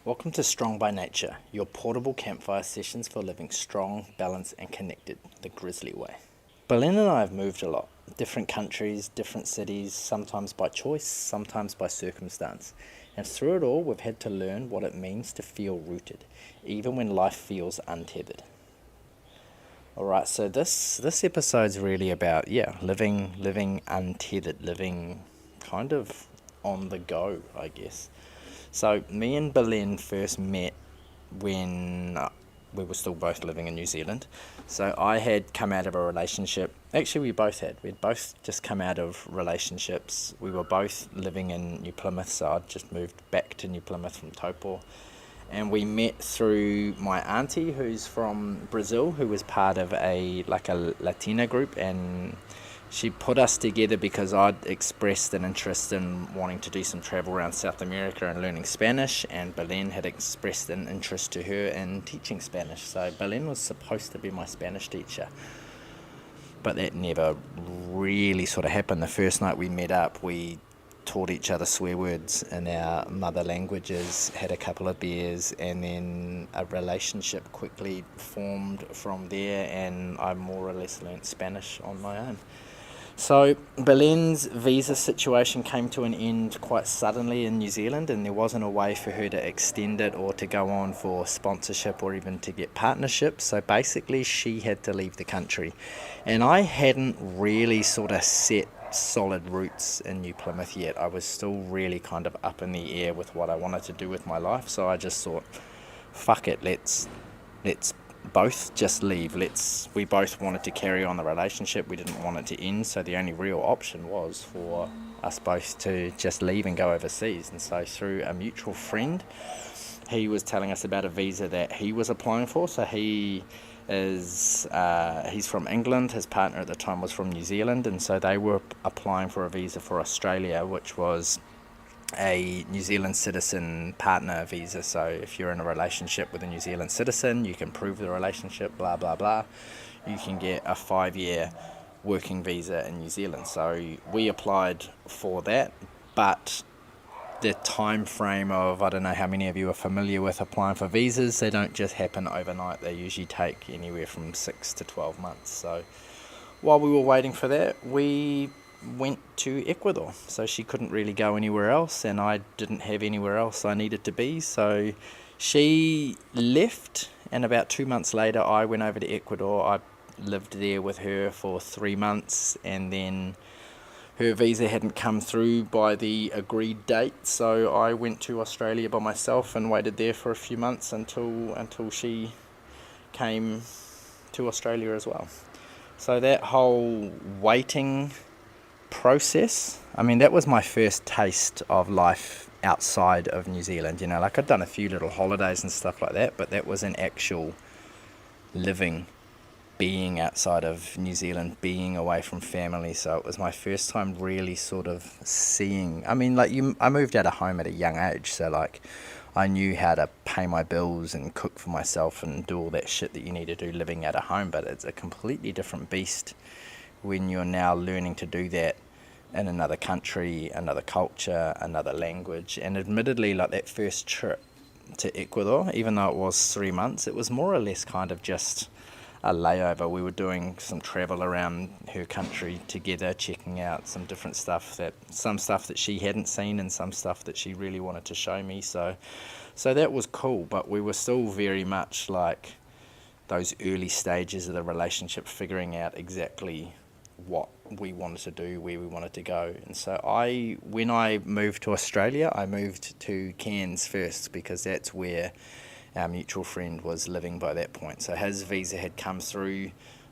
Welcome to Strong by Nature, your portable campfire sessions for living strong, balanced, and connected the Grizzly way. Berlin and I have moved a lot. Different countries, different cities, sometimes by choice, sometimes by circumstance. And through it all, we've had to learn what it means to feel rooted, even when life feels untethered. Alright, so this episode's really about, living untethered, living kind of on the go, I guess. So me and Berlin first met when we were still both living in New Zealand. So I had come out of a relationship. Actually, we both had. We'd both just come out of relationships. We were both living in New Plymouth, so I'd just moved back to New Plymouth from Taupo. And we met through my auntie, who's from Brazil, who was part of a Latina group, and she put us together because I'd expressed an interest in wanting to do some travel around South America and learning Spanish, and Belen had expressed an interest to her in teaching Spanish. So Belen was supposed to be my Spanish teacher, but that never really sort of happened. The first night we met up, we taught each other swear words in our mother languages, had a couple of beers, and then a relationship quickly formed from there, and I more or less learnt Spanish on my own. So Belen's visa situation came to an end quite suddenly in New Zealand, and there wasn't a way for her to extend it or to go on for sponsorship or even to get partnership. So basically she had to leave the country, and I hadn't really sort of set solid roots in New Plymouth yet. I was still really kind of up in the air with what I wanted to do with my life, so I just thought, fuck it, let's both just leave. We both wanted to carry on the relationship. We didn't want it to end, so the only real option was for us both to just leave and go overseas. And so through a mutual friend, he was telling us about a visa that he was applying for. So he's from England, his partner at the time was from New Zealand, and so they were applying for a visa for Australia, which was a New Zealand citizen partner visa. So if you're in a relationship with a New Zealand citizen, you can prove the relationship, blah blah blah, you can get a 5-year working visa in New Zealand. So we applied for that, but the time frame of, I don't know how many of you are familiar with applying for visas, they don't just happen overnight. They usually take anywhere from 6 to 12 months. So while we were waiting for that, we went to Ecuador. So she couldn't really go anywhere else, and I didn't have anywhere else I needed to be. So she left, and about 2 months later I went over to Ecuador. I lived there with her for 3 months, and then her visa hadn't come through by the agreed date, so I went to Australia by myself and waited there for a few months until she came to Australia as well. So that whole waiting process, I mean, that was my first taste of life outside of New Zealand. Like I'd done a few little holidays and stuff like that, but that was an actual living, being outside of New Zealand, being away from family. So it was my first time really sort of seeing, I moved out of home at a young age, so like I knew how to pay my bills and cook for myself and do all that shit that you need to do living out of home, but it's a completely different beast when you're now learning to do that in another country, another culture, another language. And admittedly, like that first trip to Ecuador, even though it was 3 months, it was more or less kind of just a layover. We were doing some travel around her country together, checking out some different stuff, some stuff that she hadn't seen and some stuff that she really wanted to show me. So that was cool, but we were still very much like those early stages of the relationship, figuring out exactly what we wanted to do, where we wanted to go. And so when I moved to Australia, I moved to Cairns first, because that's where our mutual friend was living by that point. So his visa had come through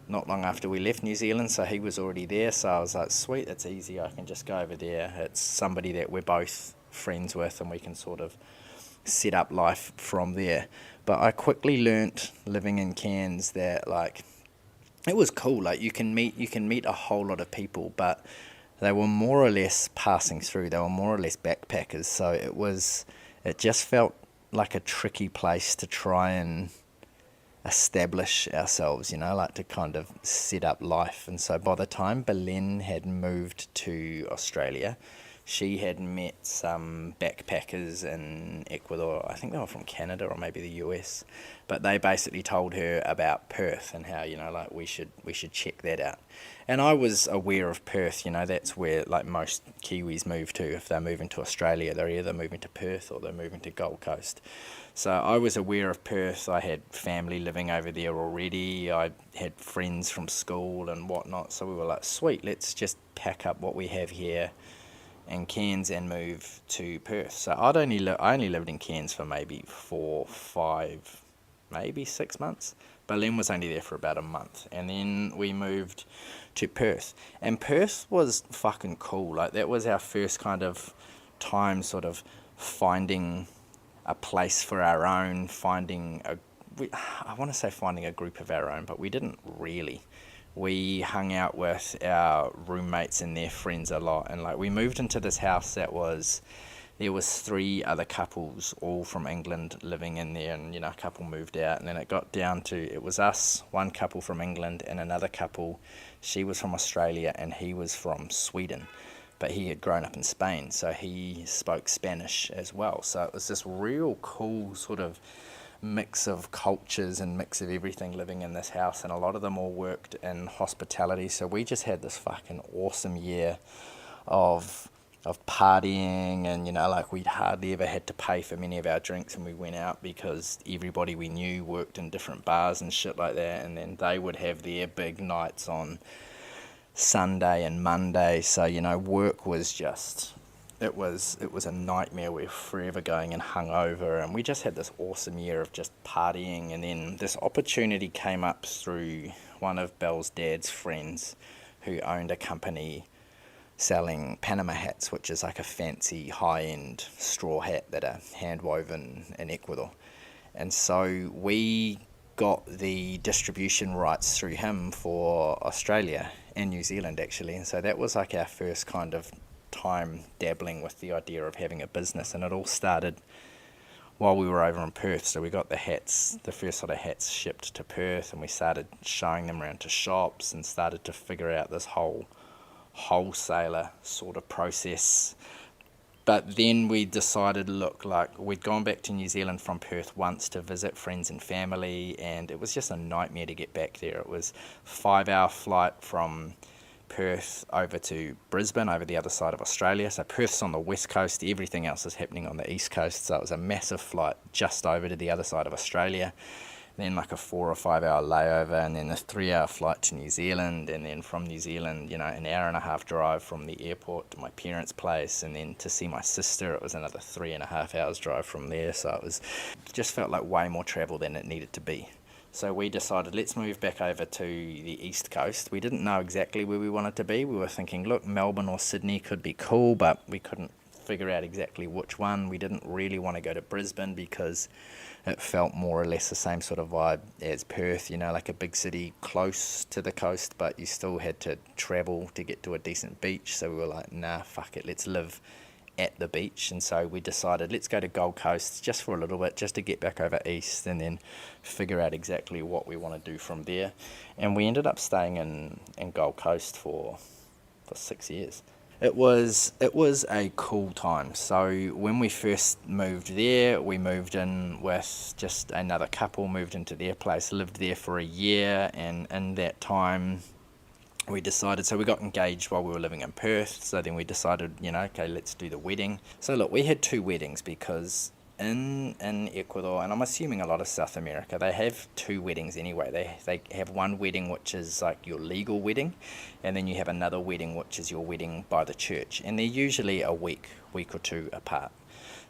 not long after we left New Zealand, so he was already there. So I was like, sweet, that's easy, I can just go over there. It's somebody that we're both friends with, and we can sort of set up life from there. But I quickly learnt living in Cairns that like it was cool. Like you can meet a whole lot of people, but they were more or less passing through. They were more or less backpackers. So it just felt like a tricky place to try and establish ourselves, like to kind of set up life. And so by the time Belen had moved to Australia, she had met some backpackers in Ecuador. I think they were from Canada or maybe the US, but they basically told her about Perth and how, like we should check that out. And I was aware of Perth. That's where like most Kiwis move to. If they're moving to Australia, they're either moving to Perth or they're moving to Gold Coast. So I was aware of Perth. I had family living over there already. I had friends from school and whatnot. So we were like, sweet, let's just pack up what we have here in Cairns and move to Perth. So I only lived in Cairns for maybe 4, 5, maybe 6 months. Berlin was only there for about a month, and then we moved to Perth. And Perth was fucking cool. Like that was our first kind of time, sort of finding a place for our own, I want to say finding a group of our own, but we didn't really. We hung out with our roommates and their friends a lot, and like we moved into this house there was 3 other couples, all from England, living in there, and a couple moved out, and then it got down to, it was us, one couple from England, and another couple, she was from Australia and he was from Sweden, but he had grown up in Spain, so he spoke Spanish as well. So it was this real cool sort of mix of cultures and mix of everything living in this house, and a lot of them all worked in hospitality. So we just had this fucking awesome year of partying, and like we'd hardly ever had to pay for many of our drinks, and we went out because everybody we knew worked in different bars and shit like that, and then they would have their big nights on Sunday and Monday. So work was just, it was a nightmare. We were forever going and hungover, and we just had this awesome year of just partying. And then this opportunity came up through one of Belle's dad's friends who owned a company selling Panama hats, which is like a fancy high-end straw hat that are hand woven in Ecuador. And so we got the distribution rights through him for Australia and New Zealand actually, and so that was like our first kind of time dabbling with the idea of having a business. And it all started while we were over in Perth. So we got the first sort of hats shipped to Perth, and we started showing them around to shops and started to figure out this whole wholesaler sort of process. But then we decided, look, like we'd gone back to New Zealand from Perth once to visit friends and family, and it was just a nightmare to get back there. It was a 5-hour flight from Perth over to Brisbane, over the other side of Australia. So Perth's on the west coast, everything else is happening on the east coast. So it was a massive flight just over to the other side of Australia. Then like a 4 or 5 hour layover, and then a 3-hour flight to New Zealand, and then from New Zealand, an hour and a half drive from the airport to my parents' place, and then to see my sister, it was another 3.5 hours drive from there. So it just felt like way more travel than it needed to be. So we decided, let's move back over to the east coast. We didn't know exactly where we wanted to be. We were thinking, look, Melbourne or Sydney could be cool, but we couldn't figure out exactly which one. We didn't really want to go to Brisbane because it felt more or less the same sort of vibe as Perth, like a big city close to the coast, but you still had to travel to get to a decent beach. So we were like, nah, fuck it, let's live at the beach. And so we decided, let's go to Gold Coast just for a little bit, just to get back over east and then figure out exactly what we want to do from there. And we ended up staying in Gold Coast for 6 years. It was a cool time. So when we first moved there, we moved in with just another couple, moved into their place, lived there for a year, and in that time we decided, so we got engaged while we were living in Perth, so then we decided, okay, let's do the wedding. So look, we had 2 weddings because in Ecuador, and I'm assuming a lot of South America, they have 2 weddings anyway. They have one wedding which is like your legal wedding, and then you have another wedding which is your wedding by the church, and they're usually a week or 2 apart.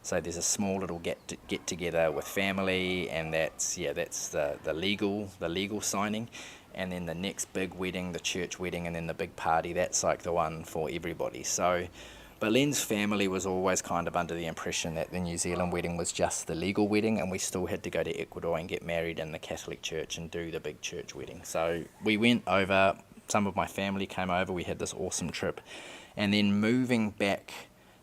So there's a small little get together with family, and that's the legal signing. And then the next big wedding, the church wedding, and then the big party, that's like the one for everybody. So Berlin's family was always kind of under the impression that the New Zealand wedding was just the legal wedding, and we still had to go to Ecuador and get married in the Catholic church and do the big church wedding. So we went over, some of my family came over, we had this awesome trip. And then moving back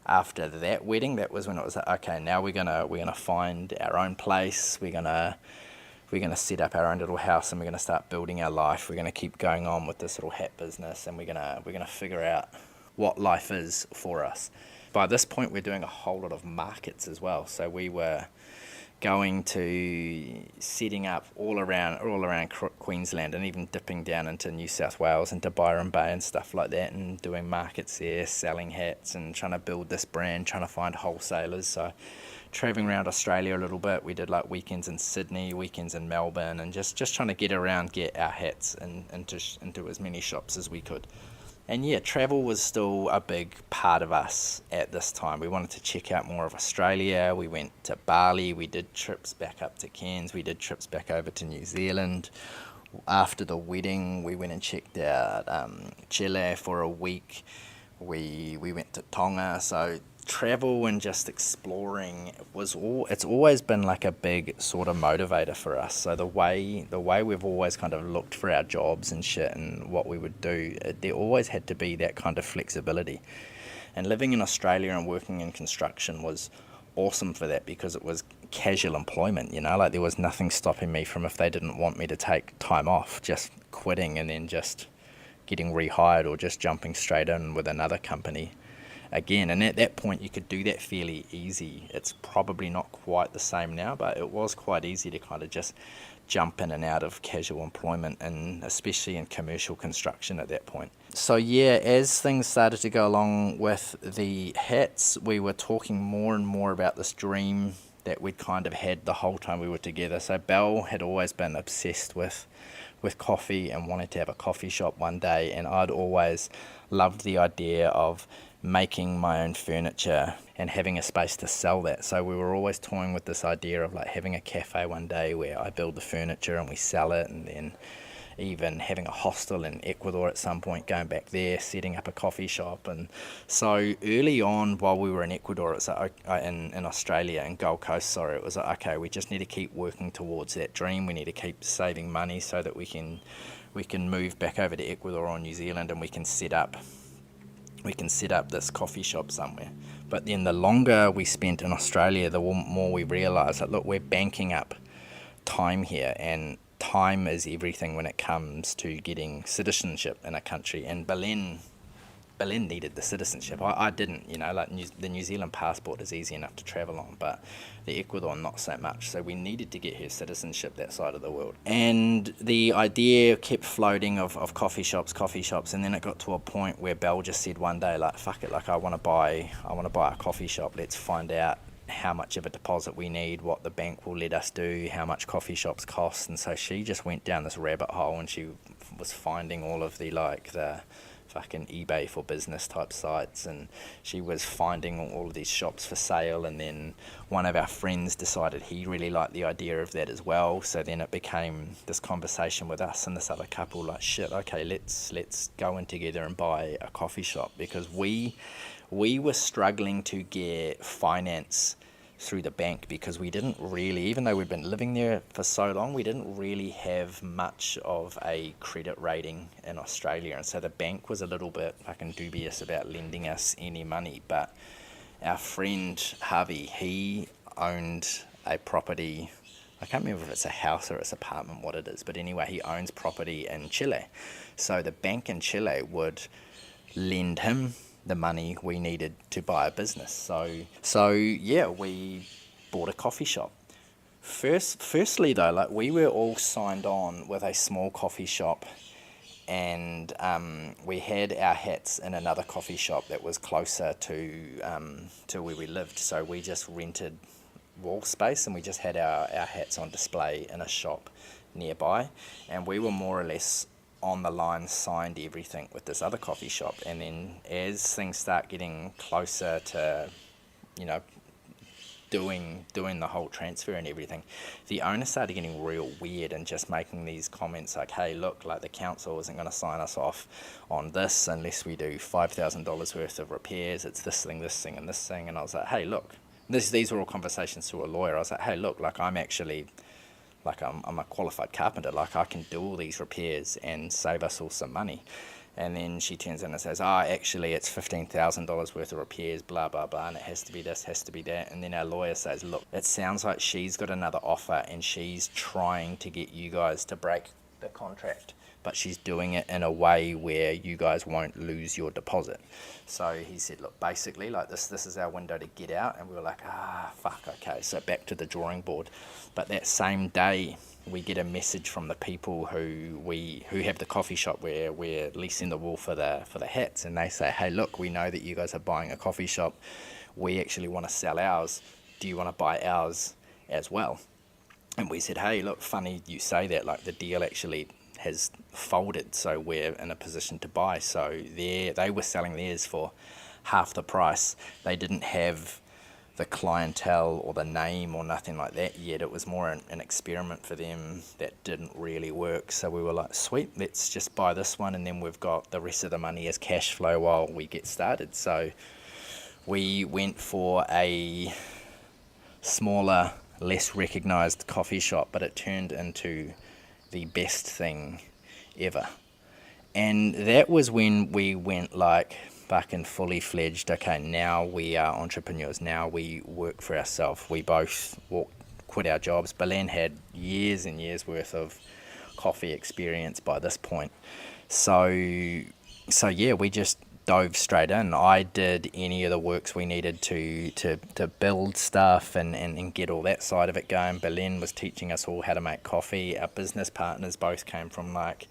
after that wedding, that was when it was like, okay, now we're gonna find our own place, we're gonna set up our own little house, and we're gonna start building our life. We're gonna keep going on with this little hat business, and we're gonna figure out what life is for us. by this point, we're doing a whole lot of markets as well. So we were going to setting up all around Queensland, and even dipping down into New South Wales, into Byron Bay and stuff like that, and doing markets there, selling hats and trying to build this brand, trying to find wholesalers. So traveling around Australia a little bit, we did like weekends in Sydney, weekends in Melbourne, and just trying to get our hats into as many shops as we could. And yeah, travel was still a big part of us at this time. We wanted to check out more of Australia. We went to Bali. We did trips back up to Cairns. We did trips back over to New Zealand. After the wedding, we went and checked out Chile for a week. We went to Tonga. So travel and just exploring it's always been like a big sort of motivator for us. So the way we've always kind of looked for our jobs and shit and what we would do, there always had to be that kind of flexibility. And living in Australia and working in construction was awesome for that, because it was casual employment, like there was nothing stopping me from, if they didn't want me to take time off, just quitting and then just getting rehired, or just jumping straight in with another company again. And at that point you could do that fairly easy. It's probably not quite the same now, but it was quite easy to kind of just jump in and out of casual employment, and especially in commercial construction at that point. So yeah, as things started to go along with the hats, we were talking more and more about this dream that we'd kind of had the whole time we were together. So Belle had always been obsessed with coffee and wanted to have a coffee shop one day, and I'd always loved the idea of making my own furniture and having a space to sell that. So we were always toying with this idea of like having a cafe one day where I build the furniture and we sell it, and then even having a hostel in Ecuador at some point, going back there, setting up a coffee shop. And so early on, while we were in Ecuador, it was like, in Australia, in Gold Coast, it was like, okay, we just need to keep working towards that dream. We need to keep saving money so that we can move back over to Ecuador or New Zealand, and we can set up this coffee shop somewhere. But then the longer we spent in Australia, the more we realised that, look, we're banking up time here, and time is everything when it comes to getting citizenship in a country. And Belen needed the citizenship. I didn't, like the New Zealand passport is easy enough to travel on, but the Ecuador not so much. So we needed to get her citizenship that side of the world. And the idea kept floating of coffee shops, and then it got to a point where Belle just said one day, like, fuck it, like I want to buy a coffee shop. Let's find out how much of a deposit we need, what the bank will let us do, how much coffee shops cost. And so she just went down this rabbit hole, and she was finding all of the fucking eBay for business type sites, and she was finding all of these shops for sale. And then one of our friends decided he really liked the idea of that as well. So then it became this conversation with us and this other couple, like, shit, okay, let's go in together and buy a coffee shop, because we were struggling to get finance through the bank, because we didn't really, even though we'd been living there for so long, we didn't really have much of a credit rating in Australia. And so the bank was a little bit fucking dubious about lending us any money. But our friend Harvey, he owned a property, I can't remember if it's a house or it's an apartment, what it is, but anyway, he owns property in Chile. So the bank in Chile would lend him the money we needed to buy a business. So yeah, we bought a coffee shop. Firstly though, like, we were all signed on with a small coffee shop, and we had our hats in another coffee shop that was closer to where we lived. So we just rented wall space, and we just had our hats on display in a shop nearby, and we were more or less on the line, signed everything with this other coffee shop. And then as things start getting closer to, doing the whole transfer and everything, the owner started getting real weird and just making these comments like, hey, look, like, the council isn't going to sign us off on this unless we do $5,000 worth of repairs. It's this thing, and this thing. And I was like, hey, look, these were all conversations through a lawyer. I was like, hey, look, like, I'm actually, like, I'm a qualified carpenter, like, I can do all these repairs and save us all some money. And then she turns in and says, actually, it's $15,000 worth of repairs, blah, blah, blah, and it has to be this, has to be that. And then our lawyer says, look, it sounds like she's got another offer, and she's trying to get you guys to break the contract but she's doing it in a way where you guys won't lose your deposit. So he said, look, basically, like this is our window to get out. And we were like, fuck, okay, so back to the drawing board. But that same day, we get a message from the people who have the coffee shop where we're leasing the wool for the hats, and they say, hey, look, we know that you guys are buying a coffee shop. We actually want to sell ours. Do you want to buy ours as well? And we said, hey, look, funny you say that, like the deal actually has folded, so we're in a position to buy. So they were selling theirs for half the price. They didn't have the clientele or the name or nothing like that yet. It was more an experiment for them that didn't really work. So we were like, sweet, let's just buy this one, and then we've got the rest of the money as cash flow while we get started. So we went for a smaller, less recognized coffee shop, but it turned into the best thing ever. And that was when we went like fucking fully fledged, okay, now we are entrepreneurs, now we work for ourselves. We both quit our jobs. Belen had years and years worth of coffee experience by this point. So yeah, we just dove straight in. I did any of the works we needed to build stuff and get all that side of it going. Belen was teaching us all how to make coffee. Our business partners both came from like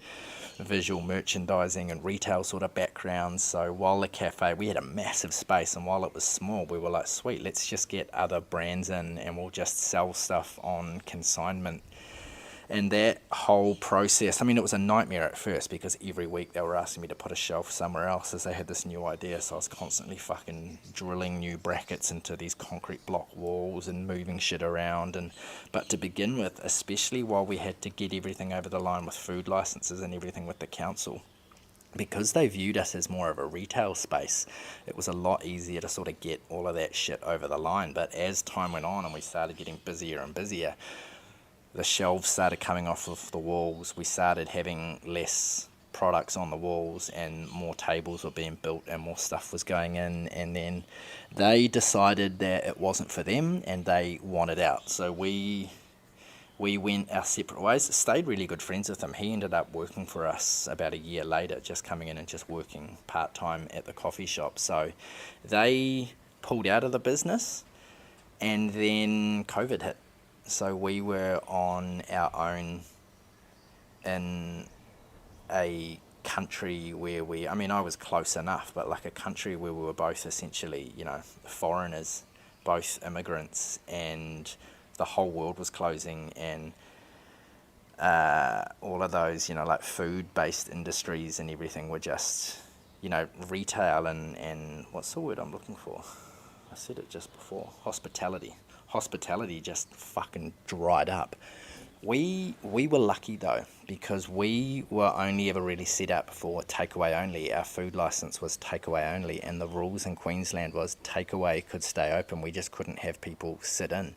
visual merchandising and retail sort of backgrounds. So while the cafe, we had a massive space, and while it was small, we were like, sweet, let's just get other brands in and we'll just sell stuff on consignment. And that whole process, I mean, it was a nightmare at first because every week they were asking me to put a shelf somewhere else as they had this new idea. So I was constantly fucking drilling new brackets into these concrete block walls and moving shit around. But to begin with, especially while we had to get everything over the line with food licenses and everything with the council, because they viewed us as more of a retail space, it was a lot easier to sort of get all of that shit over the line. But as time went on and we started getting busier and busier, the shelves started coming off of the walls. We started having less products on the walls and more tables were being built and more stuff was going in. And then they decided that it wasn't for them and they wanted out. So we went our separate ways. Stayed really good friends with him. He ended up working for us about a year later, just coming in and just working part-time at the coffee shop. So they pulled out of the business, and then COVID hit. So we were on our own in a country where I was close enough, but like a country where we were both essentially, foreigners, both immigrants, and the whole world was closing, and all of those, like food-based industries and everything were just, retail and what's the word I'm looking for? I said it just before, hospitality. Hospitality just fucking dried up. We were lucky though, because we were only ever really set up for takeaway only. Our food license was takeaway only, and the rules in Queensland was takeaway could stay open. We just couldn't have people sit in.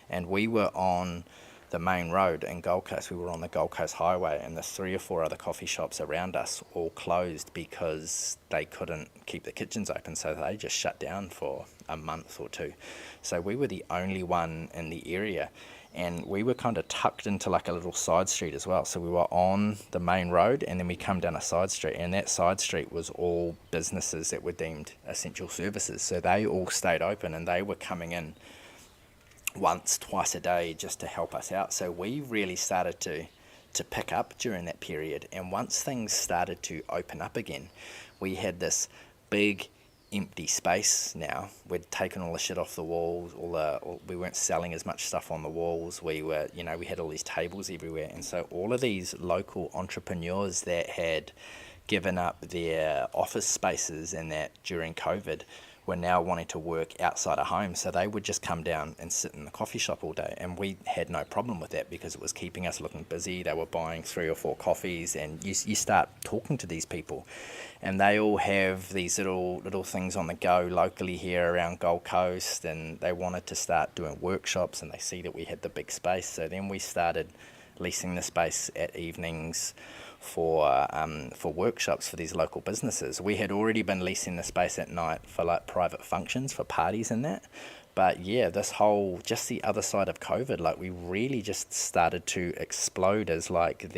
And we were on the main road in Gold Coast. We were on the Gold Coast Highway, and the 3 or 4 other coffee shops around us all closed because they couldn't keep the kitchens open, so they just shut down for a month or 2. So we were the only one in the area, and we were kind of tucked into like a little side street as well. So we were on the main road, and then we come down a side street, and that side street was all businesses that were deemed essential services. So they all stayed open, and they were coming in once, twice a day just to help us out. So we really started to pick up during that period. And once things started to open up again, we had this big empty space now. We'd taken all the shit off the walls, we weren't selling as much stuff on the walls. We were, we had all these tables everywhere. And so all of these local entrepreneurs that had given up their office spaces and that during COVID were now wanting to work outside of home. So they would just come down and sit in the coffee shop all day. And we had no problem with that because it was keeping us looking busy. They were buying 3 or 4 coffees, and you start talking to these people. And they all have these little things on the go locally here around Gold Coast, and they wanted to start doing workshops, and they see that we had the big space. So then we started leasing the space at evenings for workshops for these local businesses. We had already been leasing the space at night for like private functions, for parties and that. But yeah, this whole, just the other side of COVID, like we really just started to explode as like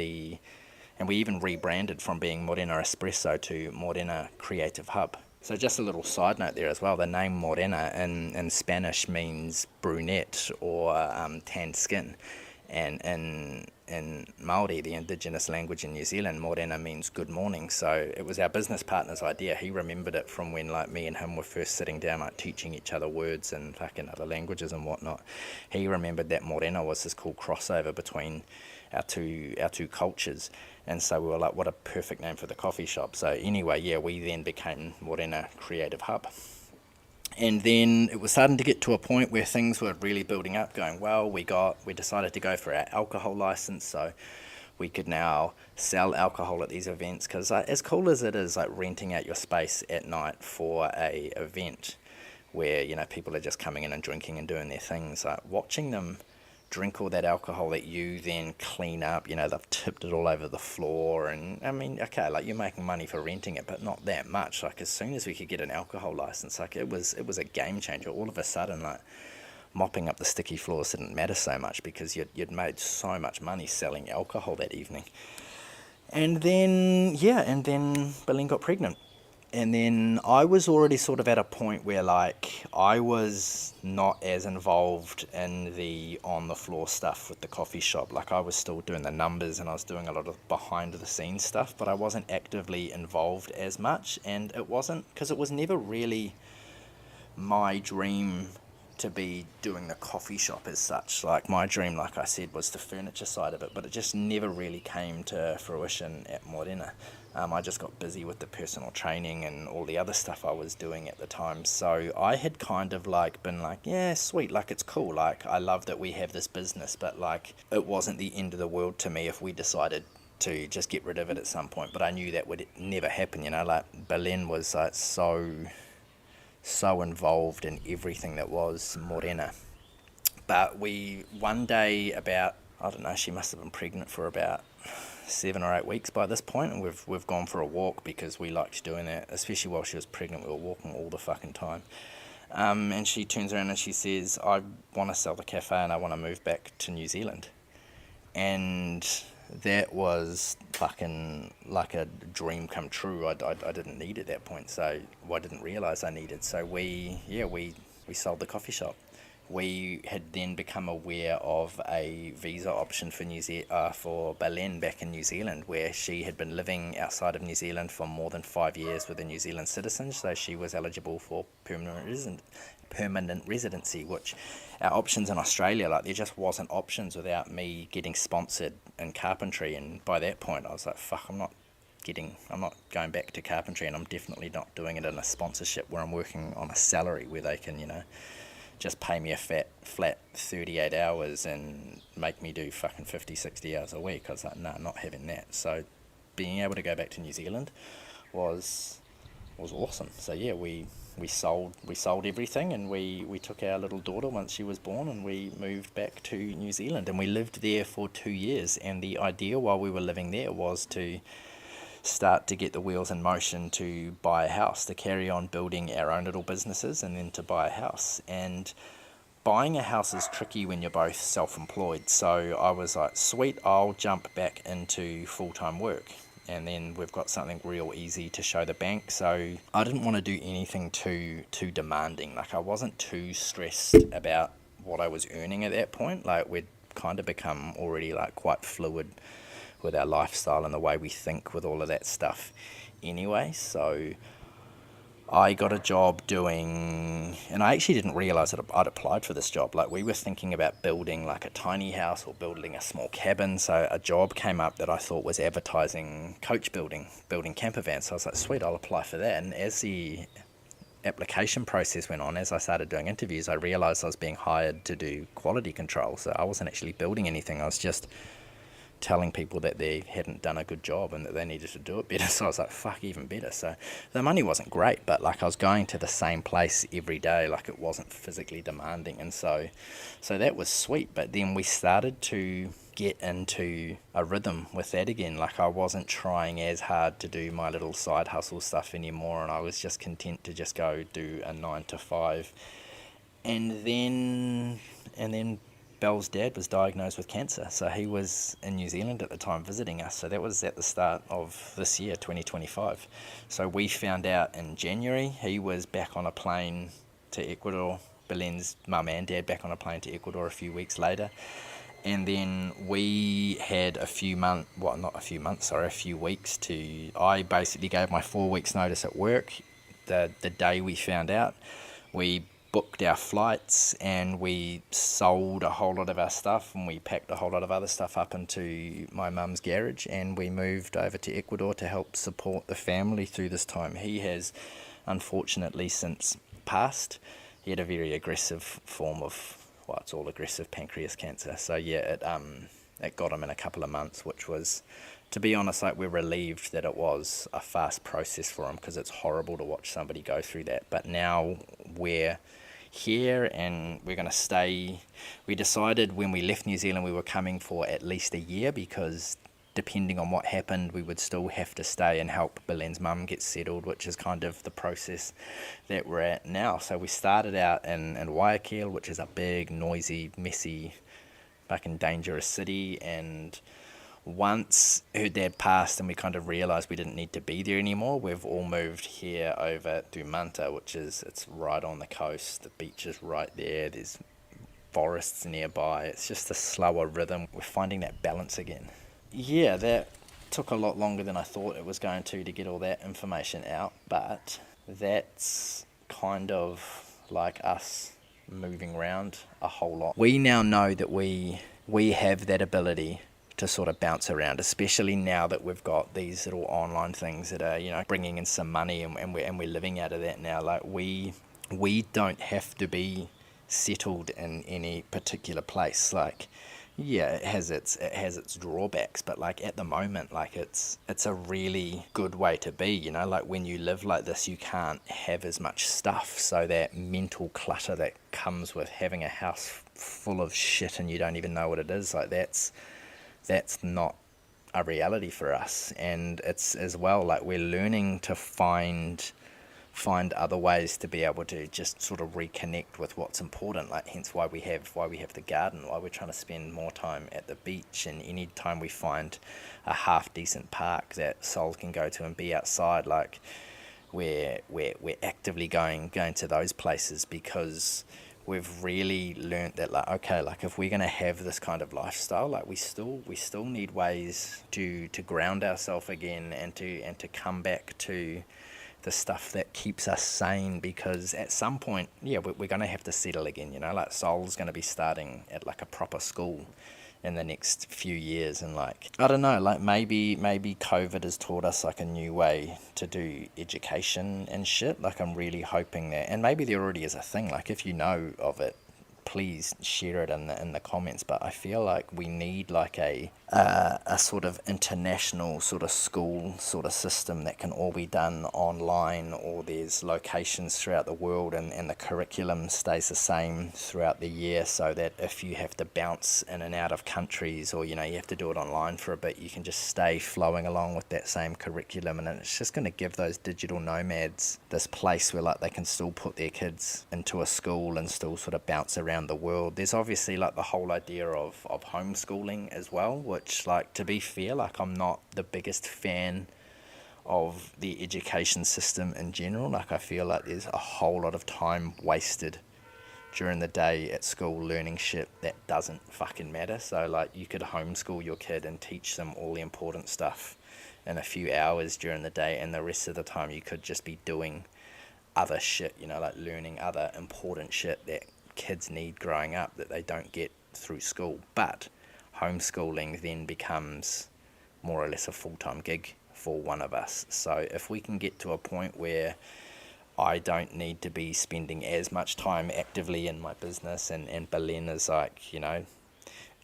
And we even rebranded from being Morena Espresso to Morena Creative Hub. So just a little side note there as well, the name Morena in Spanish means brunette or tanned skin. And in Māori, the indigenous language in New Zealand, morena means good morning. So it was our business partner's idea. He remembered it from when like me and him were first sitting down, like teaching each other words and fucking other languages and whatnot. He remembered that morena was this cool crossover between our two cultures. And so we were like, what a perfect name for the coffee shop. So anyway, yeah, we then became Morena Creative Hub. And then it was starting to get to a point where things were really building up, going well. We decided to go for our alcohol license, so we could now sell alcohol at these events. Because as cool as it is, like renting out your space at night for a event where people are just coming in and drinking and doing their things, like watching them drink all that alcohol that you then clean up, they've tipped it all over the floor, and I mean, okay, like you're making money for renting it, but not that much. Like as soon as we could get an alcohol license, like it was a game changer. All of a sudden, like mopping up the sticky floors didn't matter so much because you'd made so much money selling alcohol that evening. And then Berlin got pregnant. And then I was already sort of at a point where like I was not as involved in the on the floor stuff with the coffee shop. Like I was still doing the numbers and I was doing a lot of behind the scenes stuff, but I wasn't actively involved as much. And it wasn't because it was never really my dream to be doing the coffee shop as such. Like my dream, like I said, was the furniture side of it, but it just never really came to fruition at Morena. I just got busy with the personal training and all the other stuff I was doing at the time. So I had kind of like been like, yeah, sweet, like it's cool. Like I love that we have this business, but like it wasn't the end of the world to me if we decided to just get rid of it at some point. But I knew that would never happen, like Berlin was like so involved in everything that was Morena. But one day about, I don't know, she must have been pregnant for about 7 or 8 weeks by this point, and we've gone for a walk because we liked doing that, especially while she was pregnant. We were walking all the fucking time. And she turns around and she says, I want to sell the cafe and I want to move back to New Zealand. And that was fucking like a dream come true. I didn't need at that point, so I didn't realise I needed. So we sold the coffee shop. We had then become aware of a visa option for Berlin back in New Zealand, where she had been living outside of New Zealand for more than 5 years with a New Zealand citizen, so she was eligible for permanent residency, which our options in Australia, like there just wasn't options without me getting sponsored in carpentry. And by that point I was like, fuck, I'm not going back to carpentry, and I'm definitely not doing it in a sponsorship where I'm working on a salary where they can just pay me a flat 38 hours and make me do fucking 50, 60 hours a week. I was like, no, not having that. So being able to go back to New Zealand was awesome. So yeah, we sold everything, and we took our little daughter once she was born, and we moved back to New Zealand, and we lived there for 2 years. And the idea while we were living there was to start to get the wheels in motion to buy a house, to carry on building our own little businesses, and then to buy a house. And buying a house is tricky when you're both self-employed. So I was like, sweet, I'll jump back into full-time work, and then we've got something real easy to show the bank. So I didn't want to do anything too demanding. Like I wasn't too stressed about what I was earning at that point. Like we'd kind of become already like quite fluid with our lifestyle and the way we think with all of that stuff anyway. So I got a job doing, and I actually didn't realise that I'd applied for this job. Like we were thinking about building like a tiny house or building a small cabin. So a job came up that I thought was advertising coach building camper vans. So I was like, sweet, I'll apply for that. And as the application process went on, as I started doing interviews, I realised I was being hired to do quality control. So I wasn't actually building anything. I was just telling people that they hadn't done a good job and that they needed to do it better. So I was like, fuck, even better. So the money wasn't great, but like I was going to the same place every day. Like it wasn't physically demanding, and so that was sweet. But then we started to get into a rhythm with that again. Like I wasn't trying as hard to do my little side hustle stuff anymore, and I was just content to just go do a 9 to 5. And then Belle's dad was diagnosed with cancer, so he was in New Zealand at the time visiting us. So that was at the start of this year, 2025. So we found out in January. He was back on a plane to Ecuador. Belen's mum and dad back on a plane to Ecuador a few weeks later. And then we had a few weeks to, I basically gave my 4 weeks notice at work the day we found out. We booked our flights and we sold a whole lot of our stuff, and we packed a whole lot of other stuff up into my mum's garage, and we moved over to Ecuador to help support the family through this time. He has unfortunately since passed. He had a very aggressive form of, well, it's all aggressive pancreas cancer. So yeah, it got him in a couple of months, which was, to be honest, like, we're relieved that it was a fast process for him, because it's horrible to watch somebody go through that. But now we're here and we're going to stay. We decided when we left New Zealand we were coming for at least a year, because depending on what happened we would still have to stay and help Belen's mum get settled, which is kind of the process that we're at now. So we started out in Guayaquil, which is a big, noisy, messy, fucking dangerous city, and once her dad passed and we kind of realised we didn't need to be there anymore, we've all moved here over to Manta, which is, it's right on the coast, the beach is right there, there's forests nearby, it's just a slower rhythm. We're finding that balance again. Yeah, that took a lot longer than I thought it was going to get all that information out, but that's kind of like us moving around a whole lot. We now know that we have that ability to sort of bounce around, especially now that we've got these little online things that are, you know, bringing in some money, and we're living out of that now. Like, we don't have to be settled in any particular place. Like, yeah, it has its drawbacks, but like at the moment, like it's a really good way to be, you know. Like, when you live like this, you can't have as much stuff, so that mental clutter that comes with having a house full of shit and you don't even know what it is, like that's not a reality for us. And it's as well, like, we're learning to find other ways to be able to just sort of reconnect with what's important. Like, hence why we have the garden, why we're trying to spend more time at the beach, and any time we find a half decent park that Sol can go to and be outside, like we're actively going to those places, because we've really learnt that, like, okay, like, if we're going to have this kind of lifestyle, like, we still need ways to ground ourselves again, and to come back to the stuff that keeps us sane, because at some point, yeah, we're going to have to settle again, you know. Like, Sol's going to be starting at like a proper school in the next few years, and like, I don't know, like, maybe COVID has taught us like a new way to do education and shit. Like, I'm really hoping that, and maybe there already is a thing, like, if you know of it, please share it in the comments. But I feel like we need like a sort of international sort of school sort of system that can all be done online, or there's locations throughout the world, and the curriculum stays the same throughout the year, so that if you have to bounce in and out of countries, or, you know, you have to do it online for a bit, you can just stay flowing along with that same curriculum. And it's just going to give those digital nomads this place where, like, they can still put their kids into a school and still sort of bounce around the world. There's obviously like the whole idea of homeschooling as well, which, like, to be fair, like, I'm not the biggest fan of the education system in general. Like, I feel like there's a whole lot of time wasted during the day at school learning shit that doesn't fucking matter. So, like, you could homeschool your kid and teach them all the important stuff in a few hours during the day, and the rest of the time you could just be doing other shit, you know, like learning other important shit that kids need growing up that they don't get through school. But homeschooling then becomes more or less a full-time gig for one of us. So if we can get to a point where I don't need to be spending as much time actively in my business, and Belen is, like, you know,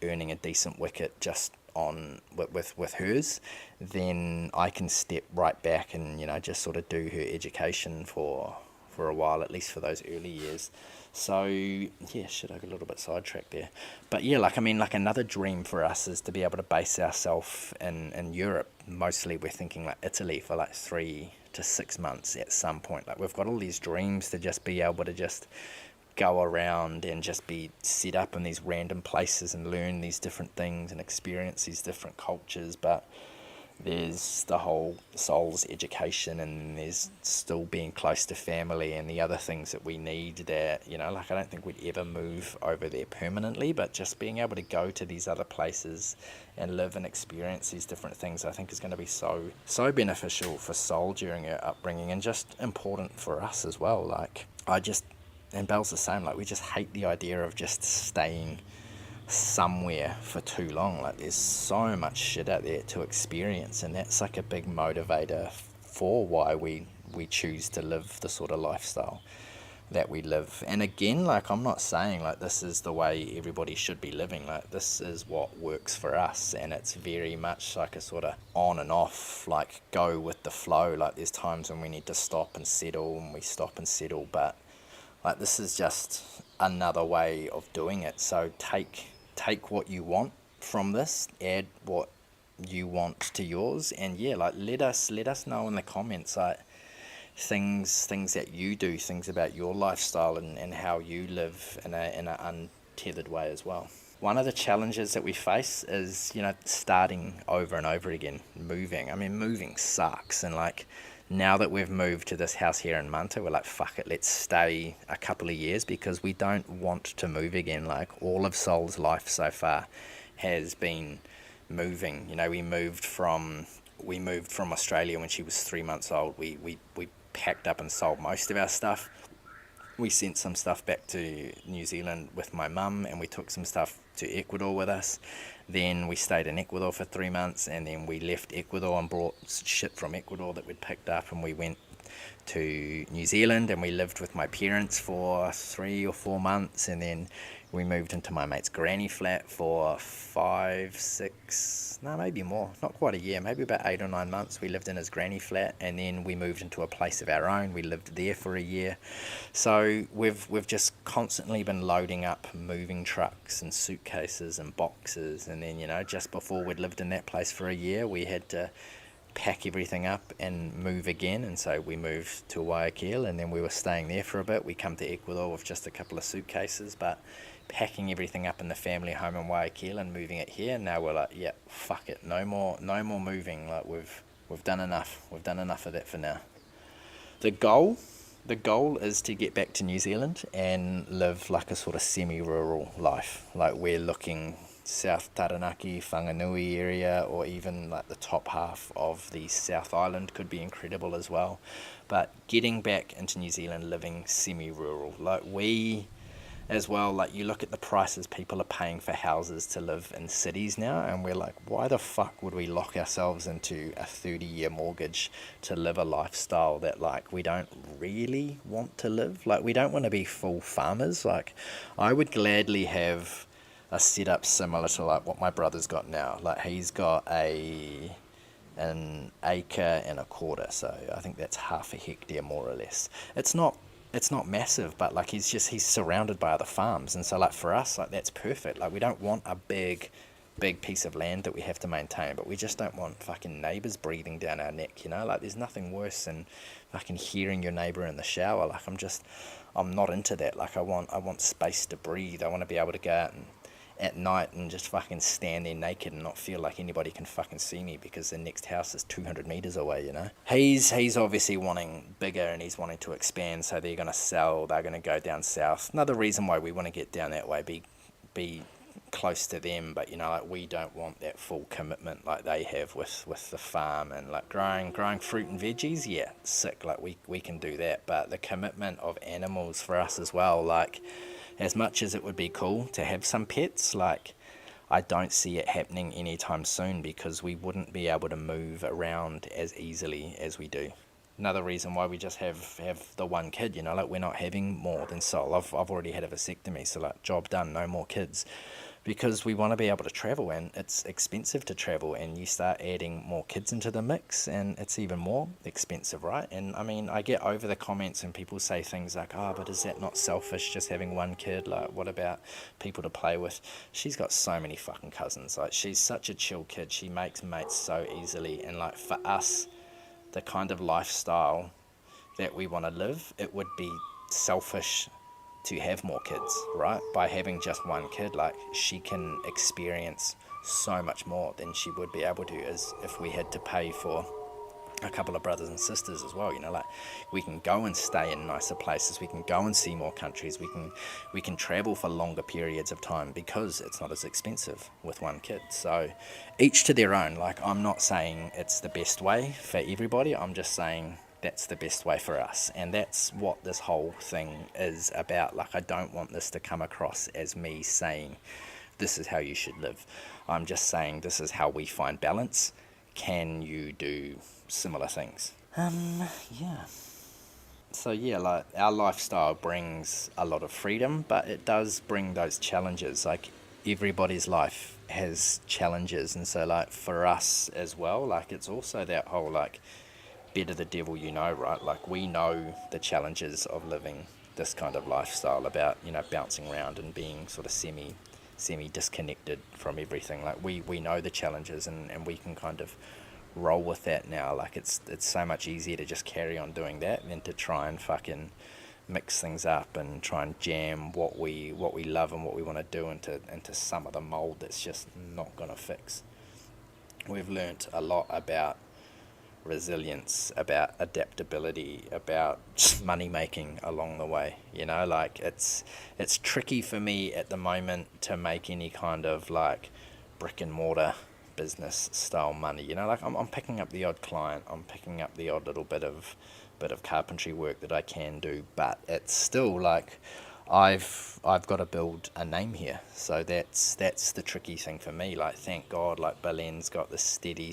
earning a decent wicket just on with hers, then I can step right back and, you know, just sort of do her education for a while, at least for those early years. So yeah, shit, I got a little bit sidetracked there. But yeah, like, I mean, like, another dream for us is to be able to base ourselves in Europe. Mostly we're thinking like Italy for like 3 to 6 months at some point. Like, we've got all these dreams to just be able to just go around and just be set up in these random places and learn these different things and experience these different cultures. But there's the whole soul's education, and there's still being close to family and the other things that we need that, like I don't think we'd ever move over there permanently, but just being able to go to these other places and live and experience these different things, I think is going to be so beneficial for soul during her upbringing, and just important for us as well. Like and Belle's the same, like we just hate the idea of just staying somewhere for too long. Like there's so much shit out there to experience, and that's like a big motivator for why we choose to live the sort of lifestyle that we live. And again, like I'm not saying like this is the way everybody should be living, like this is what works for us, and it's very much like a sort of on and off, like go with the flow. Like there's times when we need to stop and settle, and we stop and settle, but like this is just another way of doing it. So take what you want from this, add what you want to yours, and yeah, like let us know in the comments, like things that you do, things about your lifestyle, and how you live in a untethered way as well. One of the challenges that we face is, starting over and over again, moving. I mean, moving sucks, and like now that we've moved to this house here in Manta, we're like, fuck it, let's stay a couple of years, because we don't want to move again. Like all of Sol's life so far has been moving. We moved from Australia when she was 3 months old. We packed up and sold most of our stuff. We sent some stuff back to New Zealand with my mum, and we took some stuff to Ecuador with us. Then we stayed in Ecuador for 3 months, and then we left Ecuador and brought shit from Ecuador that we'd picked up, and we went to New Zealand, and we lived with my parents for 3 or 4 months, and then we moved into my mate's granny flat for 5, 6, no, maybe more, not quite a year, maybe about 8 or 9 months. We lived in his granny flat, and then we moved into a place of our own. We lived there for a year. So we've just constantly been loading up moving trucks and suitcases and boxes, and then just before we'd lived in that place for a year, we had to pack everything up and move again. And so we moved to Guayaquil, and then we were staying there for a bit. We come to Ecuador with just a couple of suitcases, but packing everything up in the family home in Guayaquil and moving it here. Now we're like, yeah, fuck it, no more moving. Like we've done enough of that for now. The goal is to get back to New Zealand and live like a sort of semi-rural life. Like we're looking South Taranaki, Whanganui area, or even like the top half of the South Island could be incredible as well. But getting back into New Zealand, living semi-rural, like we as well, like you look at the prices people are paying for houses to live in cities now, and we're like, why the fuck would we lock ourselves into a 30-year mortgage to live a lifestyle that like we don't really want to live? Like we don't want to be full farmers. Like I would gladly have a setup similar to like what my brother's got now. Like he's got an acre and a quarter, so I think that's half a hectare more or less. It's not massive, but like he's surrounded by other farms, and so like for us, like that's perfect. Like we don't want a big piece of land that we have to maintain, but we just don't want fucking neighbours breathing down our neck, like there's nothing worse than fucking hearing your neighbour in the shower. Like I'm not into that. Like I want space to breathe. I want to be able to go out and at night and just fucking stand there naked and not feel like anybody can fucking see me because the next house is 200 meters away. He's obviously wanting bigger, and he's wanting to expand, so they're going to sell, they're going to go down south. Another reason why we want to get down that way, be close to them, but like we don't want that full commitment like they have with the farm and like growing fruit and veggies. Yeah, sick, like we can do that, but the commitment of animals for us as well, like as much as it would be cool to have some pets, like I don't see it happening anytime soon because we wouldn't be able to move around as easily as we do. Another reason why we just have the one kid, like we're not having more than Sol. I've already had a vasectomy, so like job done, no more kids. Because we want to be able to travel, and it's expensive to travel, and you start adding more kids into the mix and it's even more expensive, right? And I mean, I get over the comments and people say things like, oh, but is that not selfish just having one kid? Like what about people to play with? She's got so many fucking cousins. Like she's such a chill kid. She makes mates so easily, and like for us, the kind of lifestyle that we want to live, it would be selfish to have more kids, right? By having just one kid, like, she can experience so much more than she would be able to as if we had to pay for a couple of brothers and sisters as well. Like, we can go and stay in nicer places, we can go and see more countries, we can travel for longer periods of time because it's not as expensive with one kid. So each to their own. Like, I'm not saying it's the best way for everybody, I'm just saying that's the best way for us, and that's what this whole thing is about. Like, I don't want this to come across as me saying this is how you should live. I'm just saying this is how we find balance. Can you do similar things? Yeah. So yeah, like, our lifestyle brings a lot of freedom, but it does bring those challenges. Like, everybody's life has challenges, and so, like, for us as well, like, it's also that whole, like, better the devil you know, right? Like, we know the challenges of living this kind of lifestyle, about, bouncing around and being sort of semi disconnected from everything. Like, we know the challenges, and we can kind of roll with that now. Like, it's so much easier to just carry on doing that than to try and fucking mix things up and try and jam what we love and what we want to do into some of the mold that's just not gonna fix. We've learnt a lot about resilience, about adaptability, about money making along the way. Like, it's tricky for me at the moment to make any kind of, like, brick and mortar business style money. Like, I'm picking up the odd client, I'm picking up the odd little bit of carpentry work that I can do, but it's still like, I've got to build a name here. So that's the tricky thing for me. Like, thank God, like, Belen's got this steady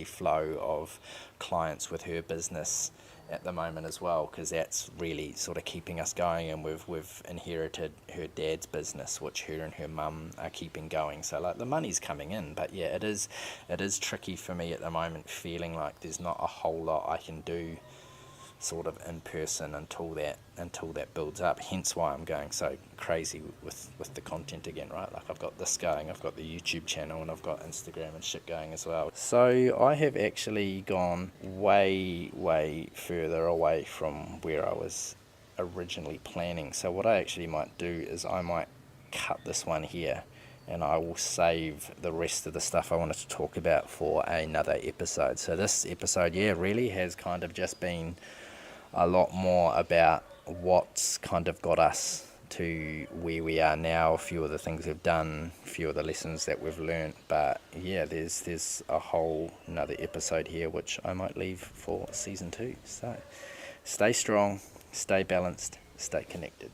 flow of clients with her business at the moment as well, because that's really sort of keeping us going, and we've inherited her dad's business, which her and her mum are keeping going. So, like, the money's coming in, but yeah, it is tricky for me at the moment, feeling like there's not a whole lot I can do sort of in person until that builds up. Hence why I'm going so crazy with the content again, right? Like, I've got this going, I've got the YouTube channel, and I've got Instagram and shit going as well. So I have actually gone way further away from where I was originally planning. So what I actually might do is I might cut this one here, and I will save the rest of the stuff I wanted to talk about for another episode. So this episode, yeah, really has kind of just been a lot more about what's kind of got us to where we are now, a few of the things we've done, a few of the lessons that we've learnt. But yeah, there's a whole another episode here which I might leave for season 2. So stay strong, stay balanced, stay connected.